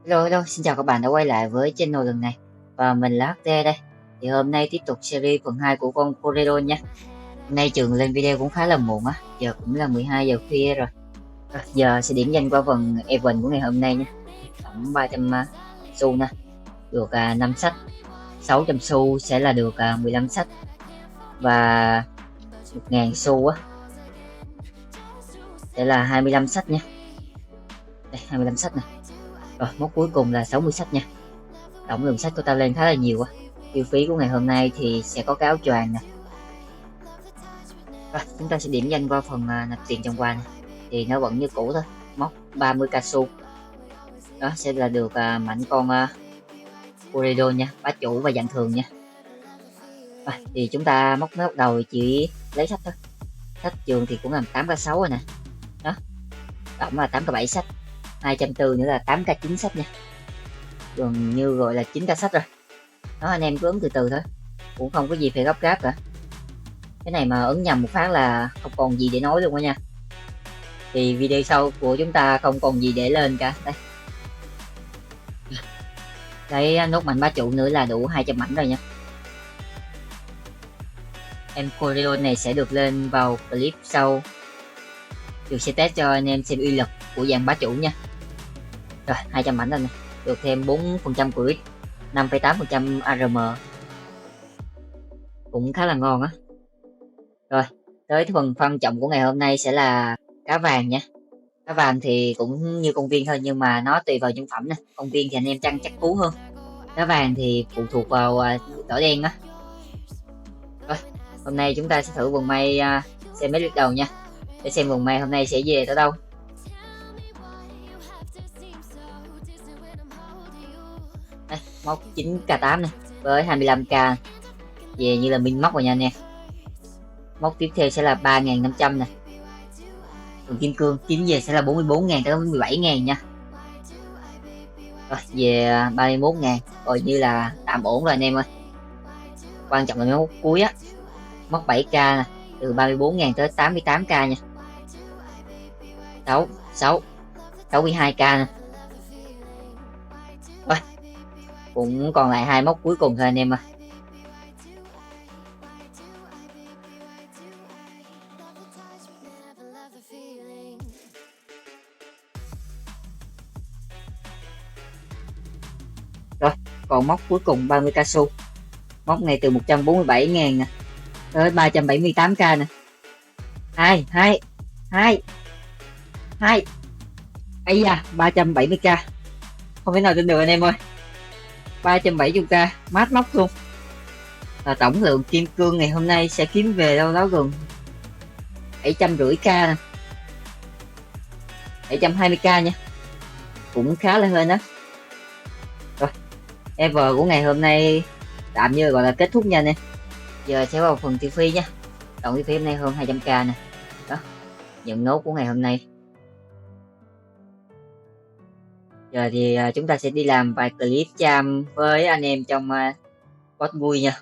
Hello, xin chào các bạn đã quay lại với channel lần này. Và mình là HT đây. Thì hôm nay tiếp tục series phần 2 của con Koraidon nha. Hôm nay Trường lên video cũng khá là muộn á, giờ cũng là 12 giờ khuya rồi. Giờ sẽ điểm danh qua phần event của ngày hôm nay nha. Tổng 300 xu nè, được 5 sách. 600 xu sẽ là được 15 sách. Và 1000 xu á sẽ là 25 sách nha. Đây, 25 sách nè. Rồi, mốc cuối cùng là 60 sách nha. Tổng lượng sách của ta lên khá là nhiều á. Tiêu phí của ngày hôm nay thì sẽ có cái áo choàng nè. Rồi, chúng ta sẽ điểm danh qua phần nạp tiền trong quà này. Thì nó vẫn như cũ thôi, móc 30 cao su. Đó sẽ là được mảnh con Koraidon nha, bá chủ và dạng thường nha. Rồi, thì chúng ta móc mới bắt đầu chỉ lấy sách thôi. Sách trường thì cũng làm 8k6 rồi nè. Đó, tổng là 8k7 sách, 240 nữa là 8k9 sách nha. Gần như gọi là 9k sách rồi. Đó, anh em cứ ấn từ từ thôi, cũng không có gì phải gấp gáp cả. Cái này mà ấn nhầm một phát là không còn gì để nói luôn đó nha. Thì video sau của chúng ta không còn gì để lên cả. Đây, lấy nốt mảnh bá trụ nữa là đủ 200 mảnh rồi nha. Em Koraidon này sẽ được lên vào clip sau. Trường sẽ test cho anh em xem uy lực của dàn bá trụ nha. Rồi 200 mảnh rồi nè, được thêm 4% của 5,8% ARM, cũng khá là ngon á. Rồi tới phần quan trọng của ngày hôm nay sẽ là cá vàng nha. Cá vàng thì cũng như con viên thôi, nhưng mà nó tùy vào nhân phẩm nè. Con viên thì anh em chăn chắc cú hơn, cá vàng thì phụ thuộc vào đỏ đen á. Rồi hôm nay chúng ta sẽ thử vòng may xem mấy lượt đầu nha, để xem vòng may hôm nay sẽ về tới đâu. Đây, móc 9k8 này với 25k về như là min móc rồi nha anh em. Móc tiếp theo sẽ là 3.500 nè. Còn kim cương kiếm về sẽ là 44.000 tới 17.000 nha. Rồi về 31.000 coi như là tạm ổn rồi anh em ơi. Quan trọng là móc cuối á, móc 7k nè, từ 34.000 tới 88k nha. 62k nè. Rồi cũng còn lại hai móc cuối cùng thôi anh em ơi. Rồi còn móc cuối cùng 30k xu. Móc này từ 147.000 nè tới 378k nè. Hai ấy da, 370k, không thể nào tin được anh em ơi. 370k mát móc luôn. Và tổng lượng kim cương ngày hôm nay sẽ kiếm về đâu đó gần 750k nè, 720k nha, cũng khá là hơn đó. Rồi ever của ngày hôm nay tạm như gọi là kết thúc nha anh em. Giờ sẽ vào phần tiêu phí nha. Tổng tiêu phí hôm nay hơn 200k nè. Đó, nhận nốt của ngày hôm nay. Giờ thì chúng ta sẽ đi làm vài clip chăm với anh em trong bot vui nha.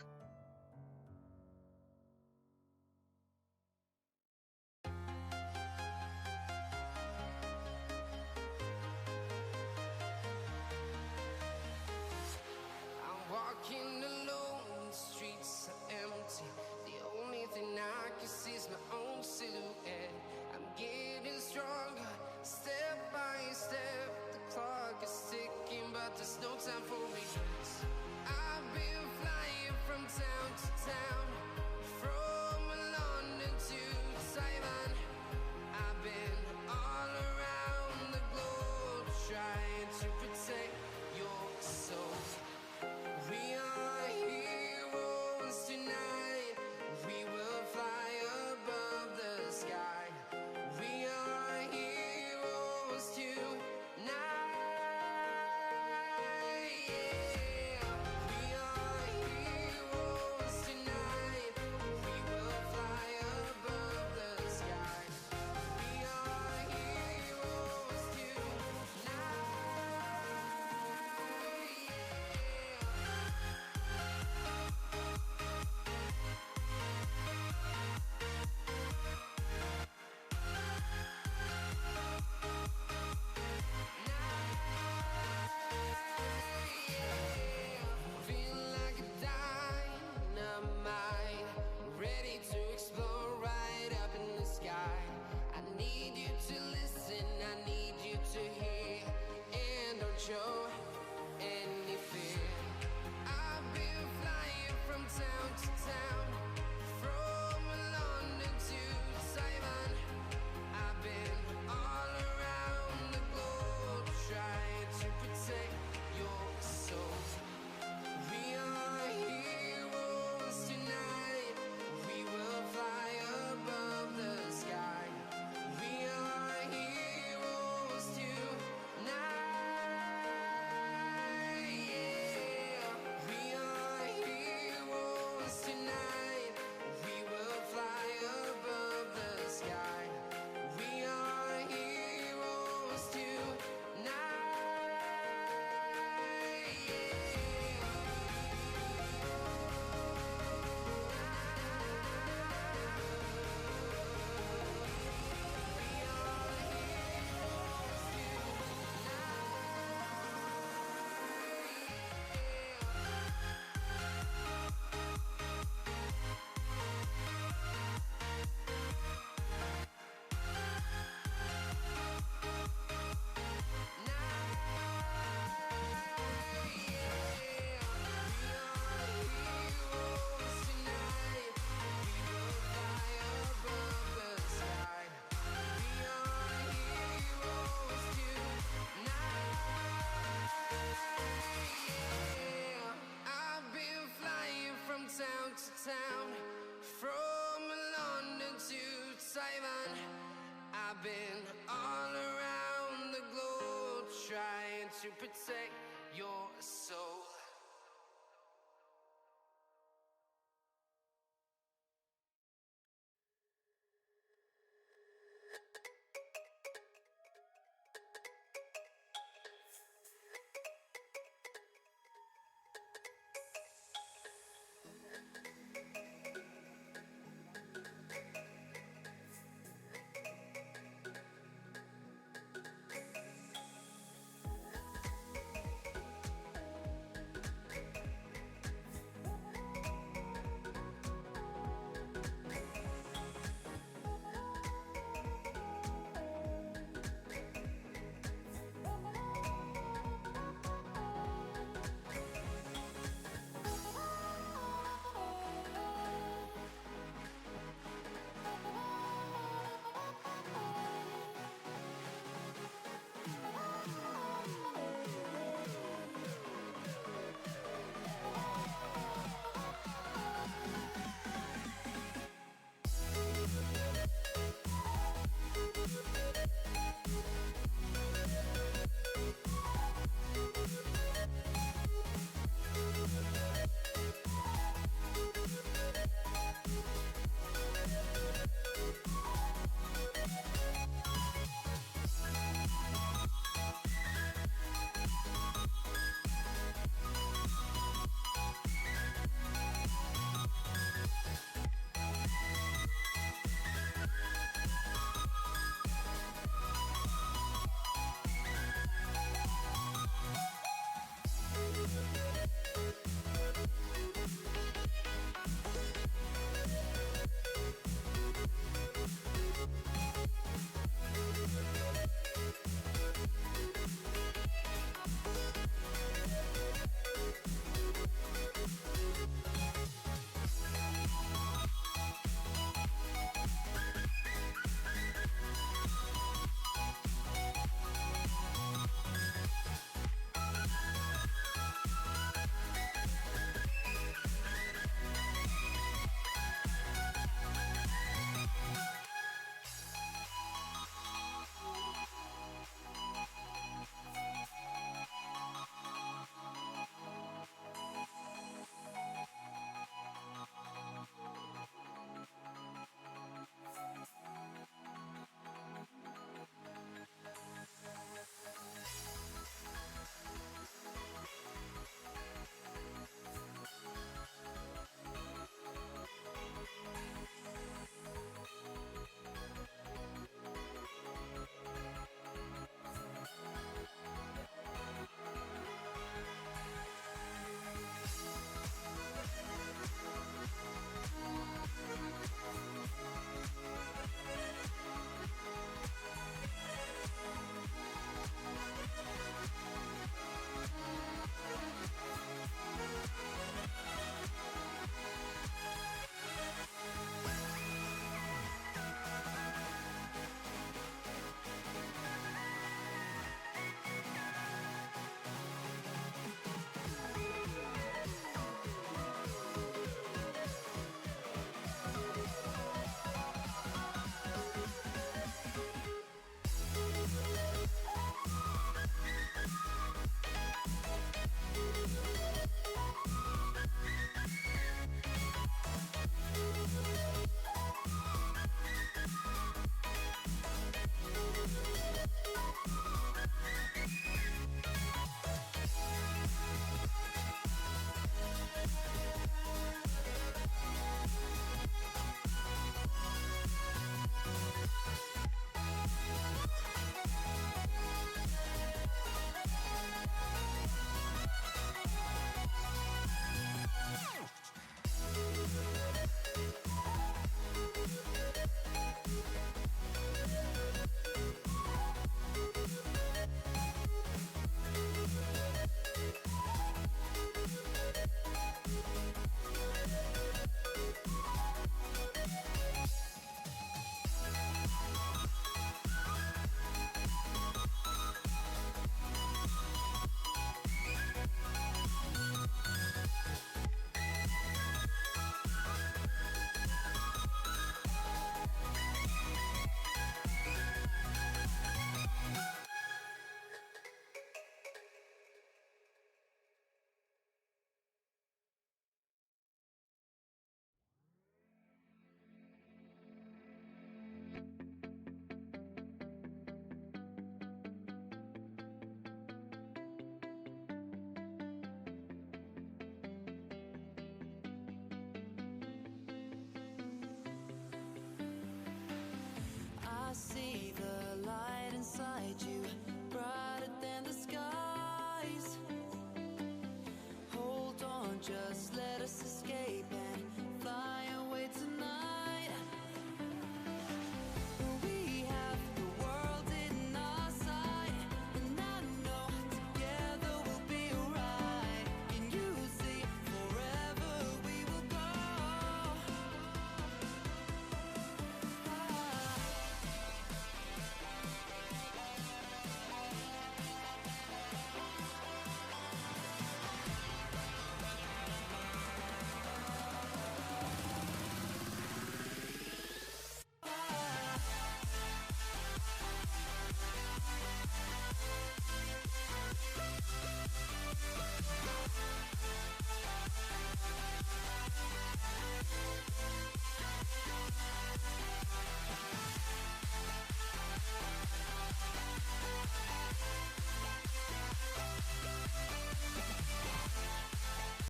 I've been all around the globe trying to protect your soul.